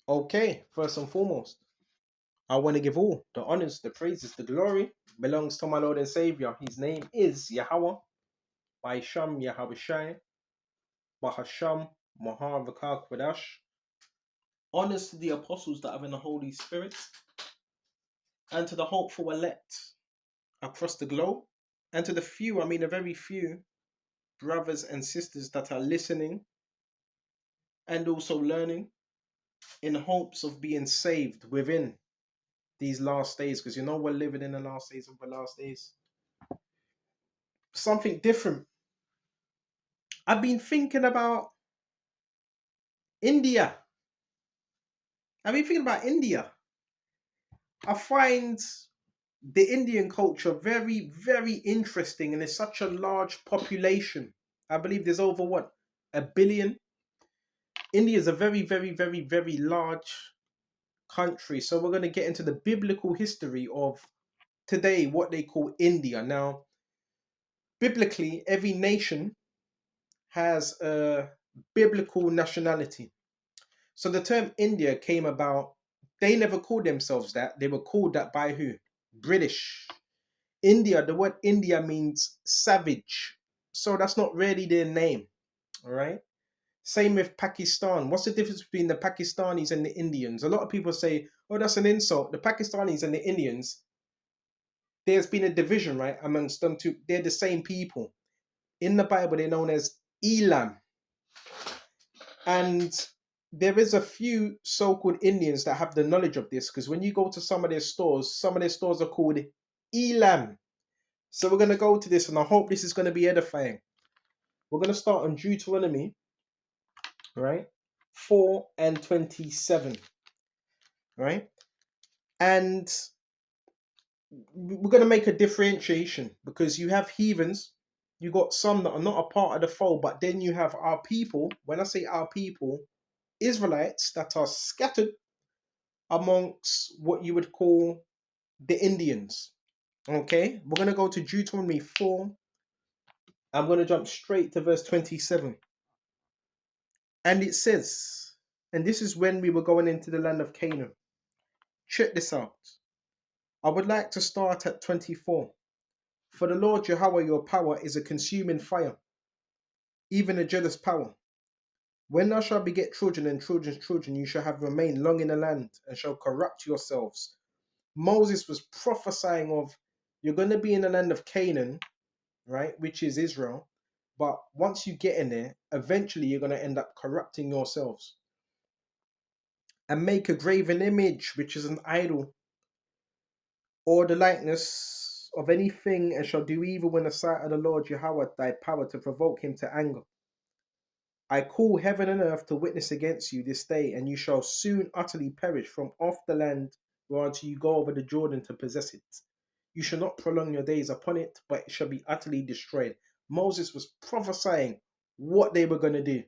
Okay, first and foremost, I want to give all the honors, the praises, the glory belongs to my Lord and Savior. His name is Yahweh, by Sham Yahweh Shai, Bahasham Mahavakar Kwadash. Honors to the apostles that have in the Holy Spirit and to the hopeful elect across the globe, and to the few, I mean, a very few brothers and sisters that are listening and also learning in hopes of being saved within these last days, because you know we're living in the last days of the last days. Something different. I've been thinking about India. I've been thinking about India. I find the Indian culture very, very interesting, and it's such a large population. I believe there's over what, a billion. India is a very, very, very, very large country. So we're going to get into the biblical history of today, what they call India. Now, biblically, every nation has a biblical nationality. So the term India came about, they never called themselves that. They were called that by who? British. India, the word India means savage. So that's not really their name. All right. Same with Pakistan. What's the difference between the Pakistanis and the Indians? A lot of people say, oh, that's an insult. The Pakistanis and the Indians, there's been a division, right, amongst them two. They're the same people. In the Bible, they're known as Elam. And there is a few so-called Indians that have the knowledge of this, because when you go to some of their stores are called Elam. So we're going to go to this, and I hope this is going to be edifying. We're going to start on Deuteronomy, right? 4 and 27, right? And we're going to make a differentiation because you have heathens, you got some that are not a part of the fold, but then you have our people. When I say our people, Israelites that are scattered amongst what you would call the Indians. Okay, we're going to go to Deuteronomy 4. I'm going to jump straight to verse 27. And it says, and this is when we were going into the land of Canaan. Check this out. I would like to start at 24. For the Lord Yahweh your power is a consuming fire, even a jealous power. When thou shalt beget children and children's children, you shall have remained long in the land and shall corrupt yourselves. Moses was prophesying of, you're going to be in the land of Canaan, right, which is Israel. But once you get in there, eventually you're going to end up corrupting yourselves. And make a graven image, which is an idol, or the likeness of anything, and shall do evil in the sight of the Lord Yahweh thy power to provoke him to anger. I call heaven and earth to witness against you this day, and you shall soon utterly perish from off the land whereunto you go over the Jordan to possess it. You shall not prolong your days upon it, but it shall be utterly destroyed. Moses was prophesying what they were going to do.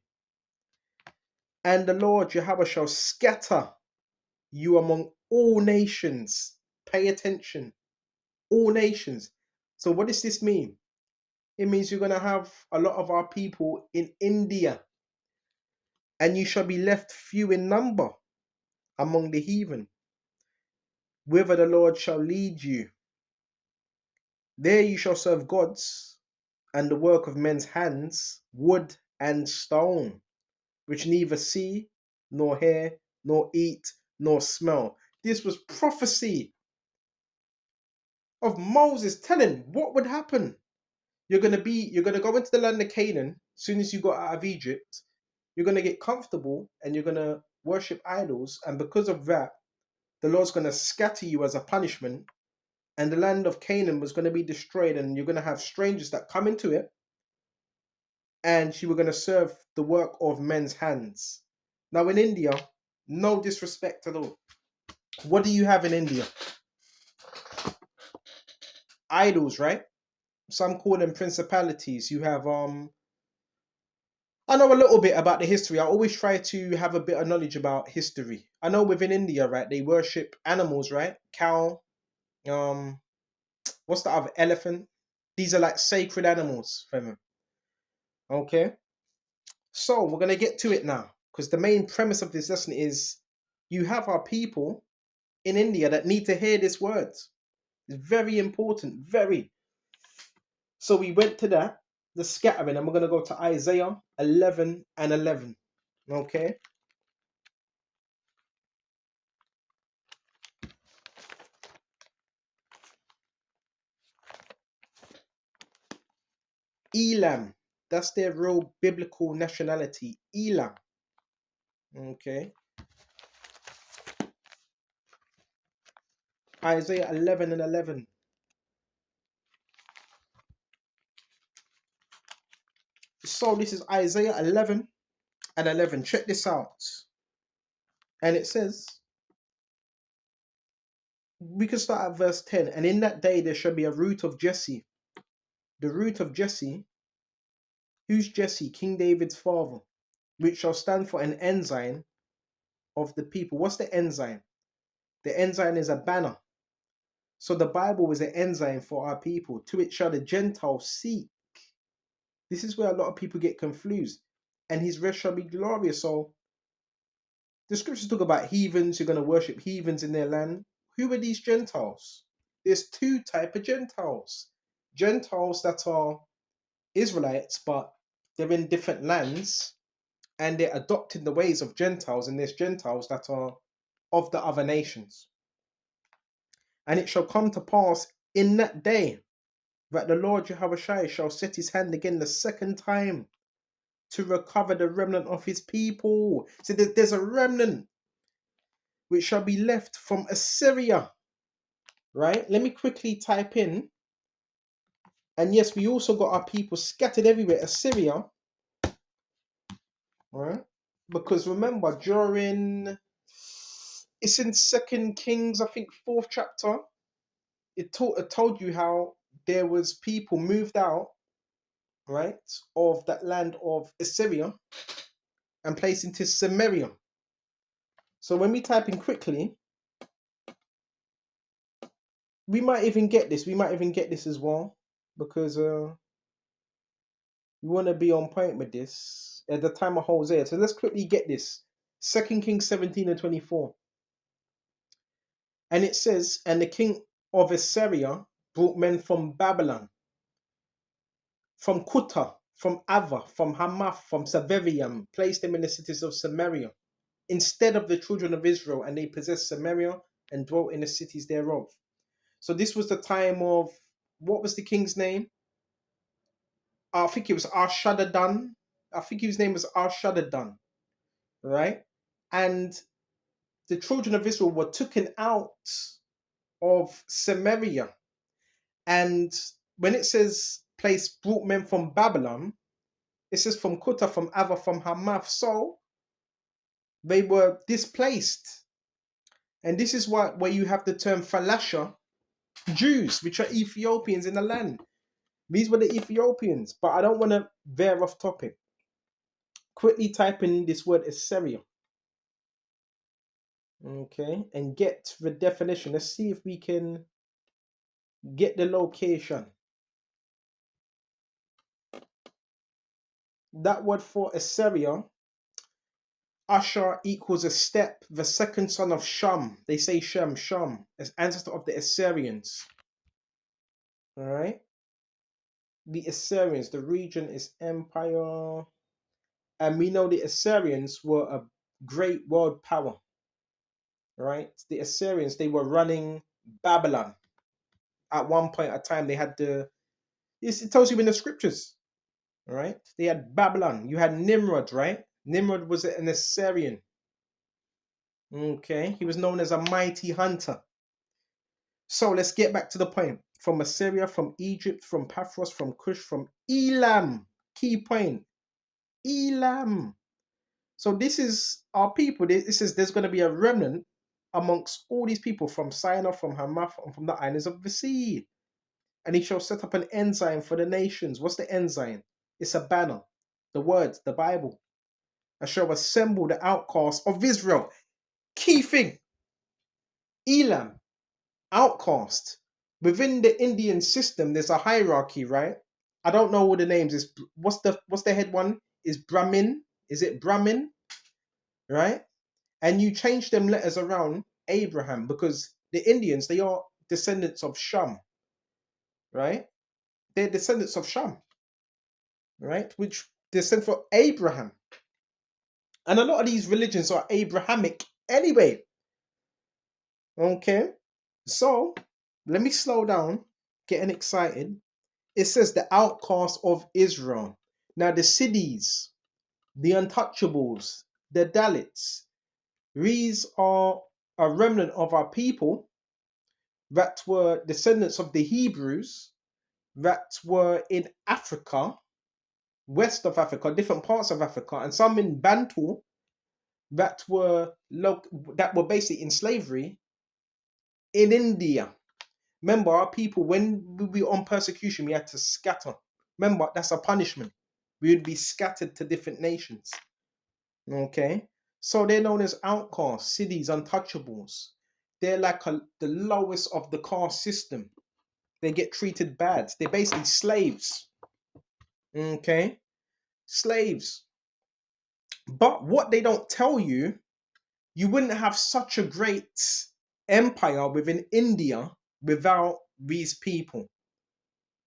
And the Lord Yahweh shall scatter you among all nations. Pay attention. All nations. So what does this mean? It means you're going to have a lot of our people in India, and you shall be left few in number among the heathen, whither the Lord shall lead you. There you shall serve gods and the work of men's hands, wood and stone, which neither see, nor hear, nor eat, nor smell. This was prophecy of Moses telling what would happen. You're gonna go into the land of Canaan as soon as you got out of Egypt. You're gonna get comfortable and you're gonna worship idols, and because of that, the Lord's gonna scatter you as a punishment, and the land of Canaan was gonna be destroyed, and you're gonna have strangers that come into it, and you were gonna serve the work of men's hands. Now in India, no disrespect at all. What do you have in India? Idols, right? Some call them principalities. You have I know a little bit about the history. I always try to have a bit of knowledge about history. I know within India, right, they worship animals, right? Cow, um, what's the other? Elephant. These are like sacred animals for them. Okay. So we're gonna get to it now, because the main premise of this lesson is You have our people in India that need to hear this word. It's very important, very. So we went to that, the scattering, and we're going to go to Isaiah 11 and 11. Okay? Elam. That's their real biblical nationality. Elam. Okay? Isaiah 11 and 11. So this is Isaiah 11 and 11. Check this out. And it says, we can start at verse 10. And in that day there shall be a root of Jesse. The root of Jesse. Who's Jesse? King David's father. Which shall stand for an ensign of the people. What's the ensign? The ensign is a banner. So the Bible is an ensign for our people. To it shall the Gentiles seek. This is where a lot of people get confused. And his rest shall be glorious. So the scriptures talk about heathens. You're going to worship heathens in their land. Who are these Gentiles? There's two types of Gentiles. Gentiles that are Israelites, but they're in different lands and they're adopting the ways of Gentiles, and there's Gentiles that are of the other nations. And it shall come to pass in that day that the Lord Jehovah shall set his hand again the second time to recover the remnant of his people. So there's a remnant which shall be left from Assyria. Right? Let me quickly type in. And yes, we also got our people scattered everywhere. Assyria. Right? Because remember, it's in Second Kings, I think, 4th chapter. It told you how there was people moved out, right, of that land of Assyria and placed into Samaria. So when we type in quickly, we might even get this. We might even get this as well, because we want to be on point with this at the time of Hosea. So let's quickly get this. 2 Kings 17 and 24. And it says, and the king of Assyria brought men from Babylon, from Kutta, from Ava, from Hamath, from Severium, placed them in the cities of Samaria, instead of the children of Israel, and they possessed Samaria and dwelt in the cities thereof. So this was the time of, what was the king's name? I think it was Ashadadan. I think his name was Ashadadan, right? And the children of Israel were taken out of Samaria. And when it says place brought men from Babylon, it says from Kutta, from Ava, from Hamath. So they were displaced. And this is where you have the term Falasha Jews, which are Ethiopians in the land. These were the Ethiopians, but I don't want to veer off topic. Quickly type in this word Assyria. Okay, and get the definition. Let's see if we can get the location. That word for Assyria, Asher equals a step, the second son of Sham. They say Shem, as ancestor of the Assyrians. All right. The Assyrians, the region is empire. And we know the Assyrians were a great world power. Right? The Assyrians, they were running Babylon. At one point of time, they had it tells you in the scriptures. Right? They had Babylon. You had Nimrod, right? Nimrod was an Assyrian. Okay, he was known as a mighty hunter. So let's get back to the point. From Assyria, from Egypt, from Paphros, from Cush, from Elam. Key point. Elam. So this is our people. This is there's going to be a remnant amongst all these people from Sinai, from Hamath, and from the islands of the sea. And he shall set up an ensign for the nations. What's the ensign? It's a banner. The words, the Bible. I shall assemble the outcasts of Israel. Key thing. Elam, outcast. Within the Indian system, there's a hierarchy, right? I don't know all the names. What's the head one? Is Brahmin? Is it Brahmin? Right? and you change them letters around Abraham, because the Indians, they are descendants of Sham, right? They're descendants of Sham, right? Which descend from Abraham. And a lot of these religions are Abrahamic anyway. Okay? So let me slow down, getting excited. It says the outcast of Israel. Now the Siddhis, the untouchables, the Dalits, these are a remnant of our people that were descendants of the Hebrews that were in Africa, west of Africa, different parts of Africa, and some in Bantu that were that were basically in slavery in India. Remember, our people, when we were on persecution, we had to scatter. Remember, that's a punishment. We would be scattered to different nations. Okay? So they're known as outcasts, cities, untouchables. They're like the lowest of the caste system. They get treated bad. They're basically slaves. Okay? Slaves. But what they don't tell you, you wouldn't have such a great empire within India without these people.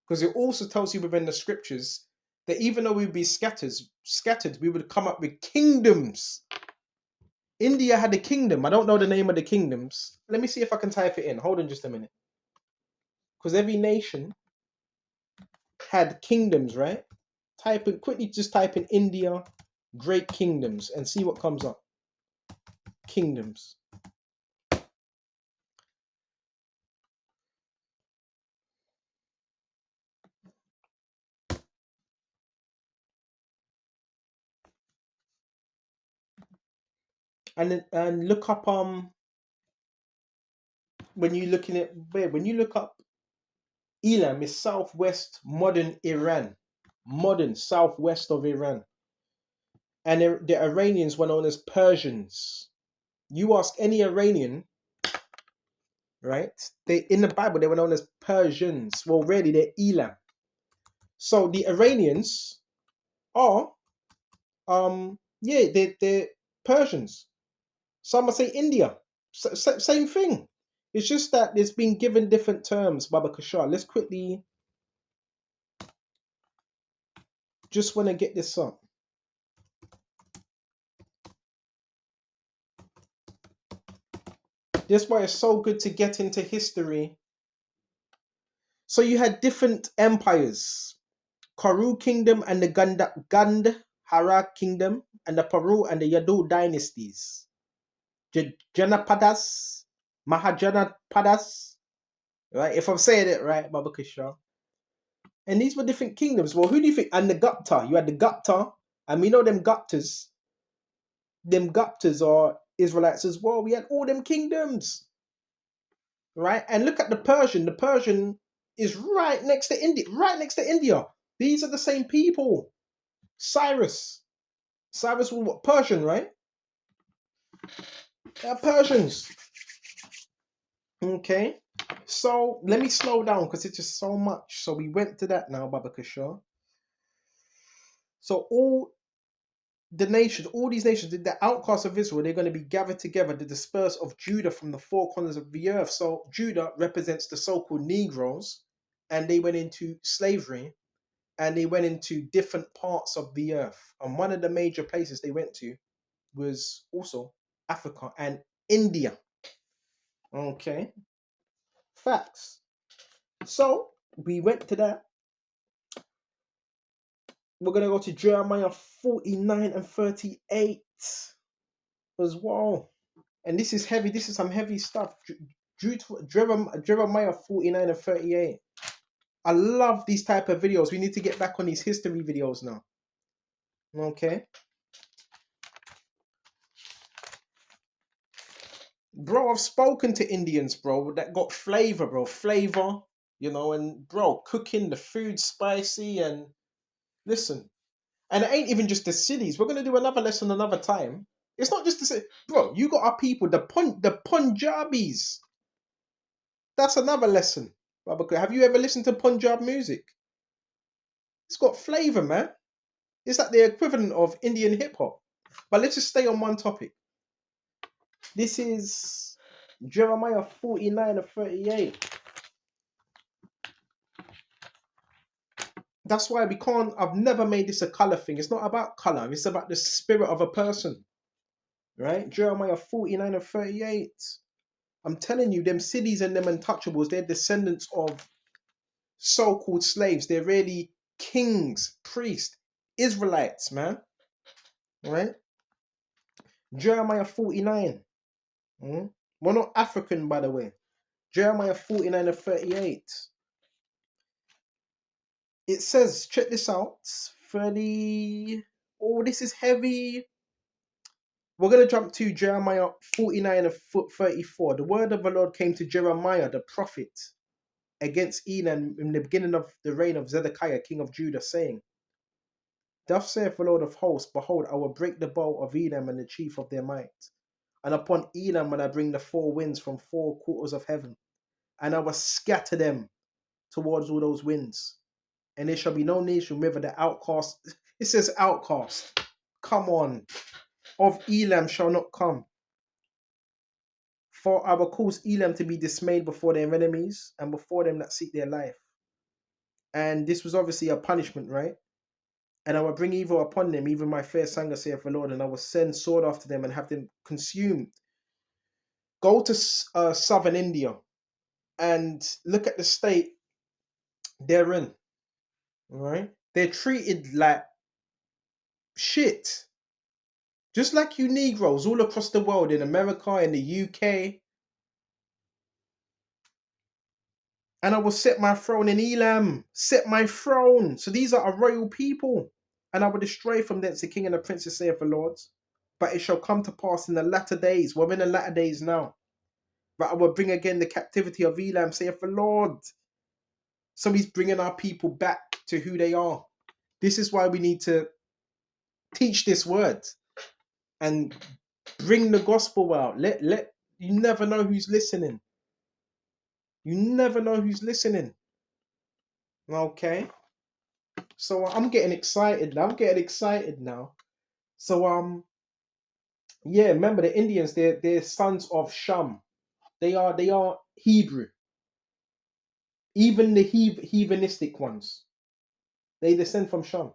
Because it also tells you within the scriptures that even though we'd be scattered, we would come up with kingdoms. India had a kingdom. I don't know the name of the kingdoms. Let me see if I can type it in. Hold on just a minute. Because every nation had kingdoms, right? Just type in India great kingdoms and see what comes up. Kingdoms. And look up when you look up Elam is southwest modern Iran. Modern southwest of Iran. And the Iranians were known as Persians. You ask any Iranian, right? They in the Bible they were known as Persians. Well, really they're Elam. So the Iranians are they're Persians. Some might say India. Same thing. It's just that it's been given different terms, Baba Kashar. Let's quickly just want to get this up. That's why it's so good to get into history. So you had different empires. Karu kingdom and the Gandhara kingdom and the Peru and the Yadu dynasties. Janapadas, Mahajanapadas, right? If I'm saying it right, Baba Kishra. And these were different kingdoms. Well, who do you think? And the Gupta. You had the Gupta, and we know them Guptas. Them Guptas are Israelites as well. We had all them kingdoms, right? And look at the Persian. The Persian is right next to India. Right next to India. These are the same people. Cyrus. Cyrus was what? Persian, right? They're Persians. Okay. So let me slow down because it's just so much. So we went to that now, Baba Kishore. So all these nations, the outcasts of Israel, they're going to be gathered together, the dispersed of Judah from the four corners of the earth. So Judah represents the so-called Negroes, and they went into slavery, and they went into different parts of the earth. And one of the major places they went to was also Africa and India. Okay, facts. So we went to that. We're gonna go to Jeremiah 49 and 38 as well. And this is heavy. This is some heavy stuff. Jeremiah 49 and 38. I love these type of videos. We need to get back on these history videos now. Okay. Bro, I've spoken to Indians, bro, that got flavor, bro. Flavor, and bro, cooking the food spicy and listen. And it ain't even just the cities. We're gonna do another lesson another time. It's not just the city. Bro, you got our people, the Punjabis. That's another lesson. Have you ever listened to Punjab music? It's got flavor, man. It's like the equivalent of Indian hip hop. But let's just stay on one topic. This is Jeremiah 49 and 38. That's why we can't, I've never made this a color thing. It's not about color, it's about the spirit of a person. Right? Jeremiah 49 and 38. I'm telling you, them cities and them untouchables, they're descendants of so-called slaves. They're really kings, priests, Israelites, man. Right? Jeremiah 49. We're not African, by the way. Jeremiah 49 and 38. It says, check this out. 30. Oh, this is heavy. We're going to jump to Jeremiah 49 and 34. The word of the Lord came to Jeremiah, the prophet, against Elam in the beginning of the reign of Zedekiah, king of Judah, saying, Thus saith the Lord of hosts, behold, I will break the bow of Elam and the chief of their might. And upon Elam will I bring the four winds from four quarters of heaven, and I will scatter them towards all those winds. And there shall be no nation whether the outcast, it says outcast, come on, of Elam shall not come. For I will cause Elam to be dismayed before their enemies and before them that seek their life. And this was obviously a punishment, right? And I will bring evil upon them, even my fair singer, saith the Lord, and I will send sword after them and have them consumed. Go to southern India and look at the state they're in, right? They're treated like shit. Just like you Negroes all across the world, in America, in the UK. And I will set my throne in Elam, set my throne. So these are a royal people. And I will destroy from thence the king and the princes, saith the Lord. But it shall come to pass in the latter days, we're in the latter days now, that I will bring again the captivity of Elam, saith the Lord. So he's bringing our people back to who they are. This is why we need to teach this word and bring the gospel out. You never know who's listening. You never know who's listening. Okay. So I'm getting excited now. So yeah, remember the Indians, they're sons of Sham. They are Hebrew. Even the heathenistic ones, they descend from Sham.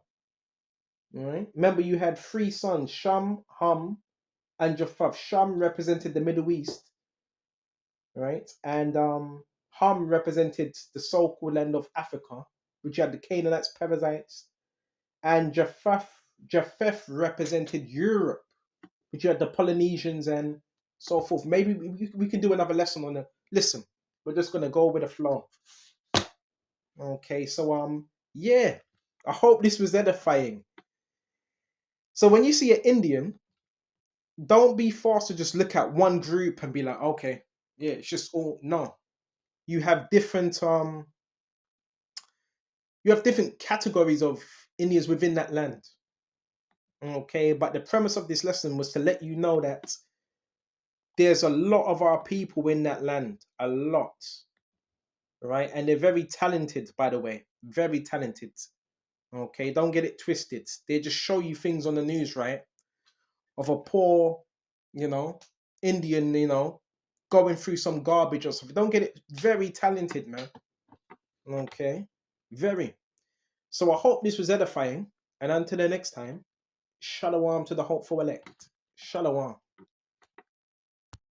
All right. Remember, you had three sons: Sham, Ham, and Japheth. Sham represented the Middle East, right? And Ham represented the so-called land of Africa, which had the Canaanites, Perizzites, and Japheth represented Europe, which you had the Polynesians and so forth. Maybe we can do another lesson on it. Listen, we're just gonna go with the flow. Okay, so yeah, I hope this was edifying. So when you see an Indian, don't be forced to just look at one group and be like, okay, yeah, it's just all no. You have different categories of Indians within that land. Okay, but the premise of this lesson was to let you know that there's a lot of our people in that land, a lot, right? And they're very talented, by the way, very talented. Okay, don't get it twisted. They just show you things on the news, right? Of a poor, you know, Indian, going through some garbage or something. Don't get it. Very talented, man. Okay, very. So I hope this was edifying. And until the next time, shalom to the hopeful elect. Shalom.